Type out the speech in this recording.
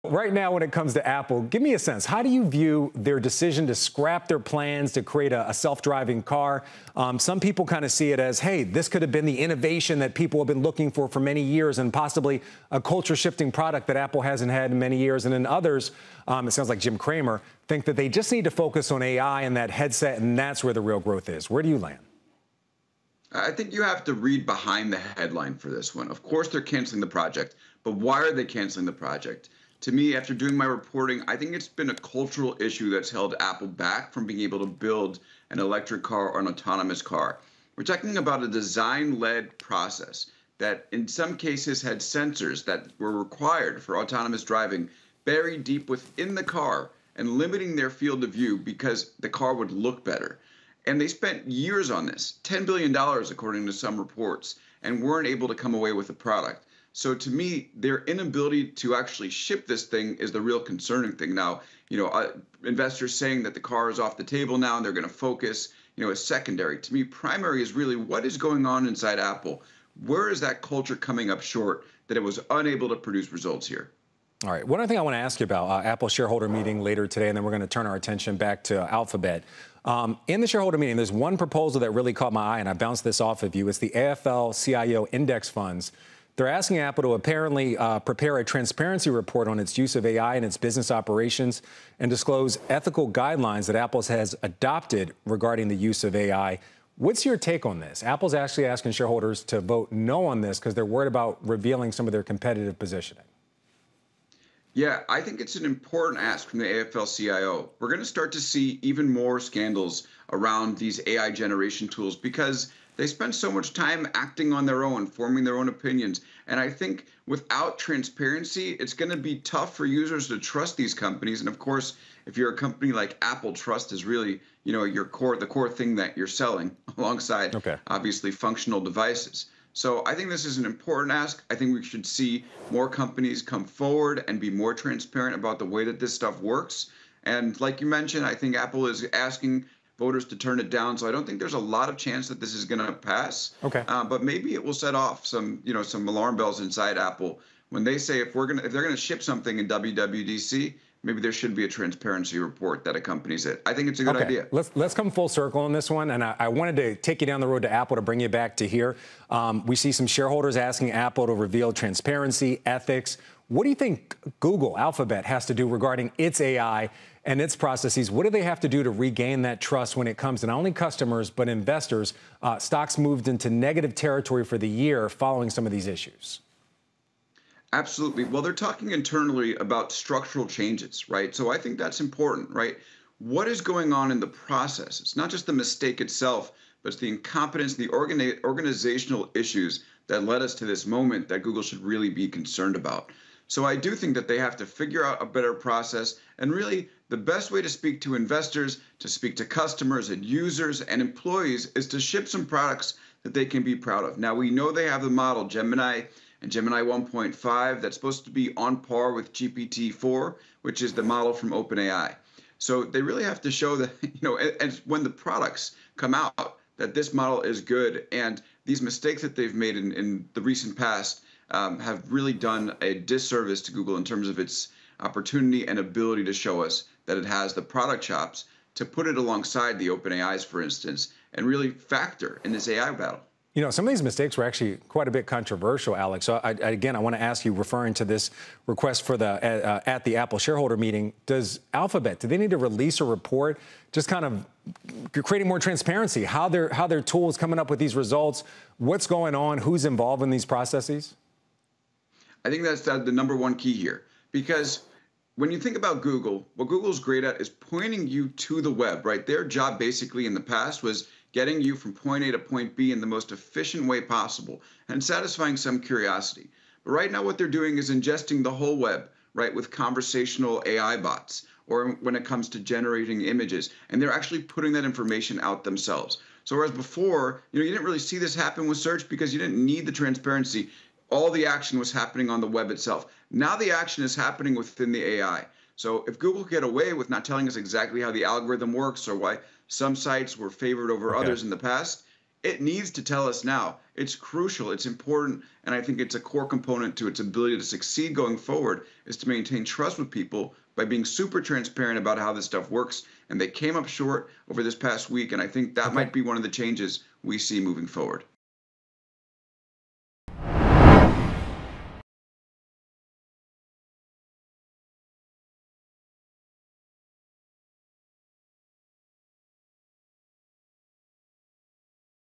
Right now, when it comes to Apple, give me a sense. How do you view their decision to scrap their plans to create a self-driving car? Some people kind of see it as, hey, this could have been the innovation that people have been looking for many years and possibly a culture-shifting product that Apple hasn't had in many years. And then others, it sounds like Jim Cramer, think that they just need to focus on AI and that headset, and that's where the real growth is. Where do you land? I think you have to read behind the headline for this one. Of course, they're canceling the project, but why are they canceling the project? To me, after doing my reporting, I think it's been a cultural issue that's held Apple back from being able to build an electric car or an autonomous car. We're talking about a design-led process that in some cases had sensors that were required for autonomous driving buried deep within the car and limiting their field of view because the car would look better. And they spent years on this, $10 billion according to some reports, and weren't able to come away with a product. So to me, their inability to actually ship this thing is the real concerning thing. Now, investors saying that the car is off the table now and they're going to focus, is secondary. To me, primary is really what is going on inside Apple. Where is that culture coming up short that it was unable to produce results here? All right. One other thing I want to ask you about, Apple shareholder meeting later today, and then we're going to turn our attention back to Alphabet. In the shareholder meeting, there's one proposal that really caught my eye, and I bounced this off of you. It's the AFL-CIO index funds. They're asking Apple to apparently prepare a transparency report on its use of AI in its business operations and disclose ethical guidelines that Apple has adopted regarding the use of AI. What's your take on this? Apple's actually asking shareholders to vote no on this because they're worried about revealing some of their competitive positioning. Yeah, I think it's an important ask from the AFL-CIO. We're going to start to see even more scandals around these AI generation tools because they spend so much time acting on their own, forming their own opinions. And I think without transparency, it's going to be tough for users to trust these companies. And of course, if you're a company like Apple, trust is really, the core thing that you're selling alongside, obviously, functional devices. So I think this is an important ask. I think we should see more companies come forward and be more transparent about the way that this stuff works. And like you mentioned, I think Apple is asking voters to turn it down. So I don't think there's a lot of chance that this is going to pass. But maybe it will set off some alarm bells inside Apple when they say if they're going to ship something in WWDC, maybe there should be a transparency report that accompanies it. I think it's a good idea. Let's come full circle on this one. And I wanted to take you down the road to Apple to bring you back to here. We see some shareholders asking Apple to reveal transparency, ethics. What do you think Google, Alphabet, has to do regarding its AI and its processes? What do they have to do to regain that trust when it comes to not only customers, but investors? Stocks moved into negative territory for the year following some of these issues. Absolutely. Well, they're talking internally about structural changes, right? So I think that's important, right? What is going on in the process? It's not just the mistake itself, but it's the incompetence, the organizational issues that led us to this moment that Google should really be concerned about. So I do think that they have to figure out a better process. And really, the best way to speak to investors, to speak to customers and users and employees is to ship some products that they can be proud of. Now, we know they have the model Gemini and Gemini 1.5 that's supposed to be on par with GPT-4, which is the model from OpenAI. So they really have to show that, and when the products come out, that this model is good. And these mistakes that they've made in the recent past have really done a disservice to Google in terms of its opportunity and ability to show us that it has the product chops to put it alongside the OpenAIs, for instance, and really factor in this AI battle. Some of these mistakes were actually quite a bit controversial, Alex. So I want to ask you, referring to this request for at the Apple shareholder meeting, does Alphabet, do they need to release a report just kind of creating more transparency, how their tool is coming up with these results, what's going on, who's involved in these processes? I think that's the number one key here, because when you think about Google, what Google's great at is pointing you to the web, right? Their job basically in the past was getting you from point A to point B in the most efficient way possible and satisfying some curiosity. But right now what they're doing is ingesting the whole web, right, with conversational AI bots, or when it comes to generating images, and they're actually putting that information out themselves. So whereas before, you didn't really see this happen with search because you didn't need the transparency. All the action was happening on the web itself. Now the action is happening within the AI. So if Google could get away with not telling us exactly how the algorithm works or why some sites were favored over others in the past, It needs to tell us now. It's crucial, it's important, and I think it's a core component to its ability to succeed going forward is to maintain trust with people by being super transparent about how this stuff works. And they came up short over this past week, and I think that Okay. might be one of the changes we see moving forward.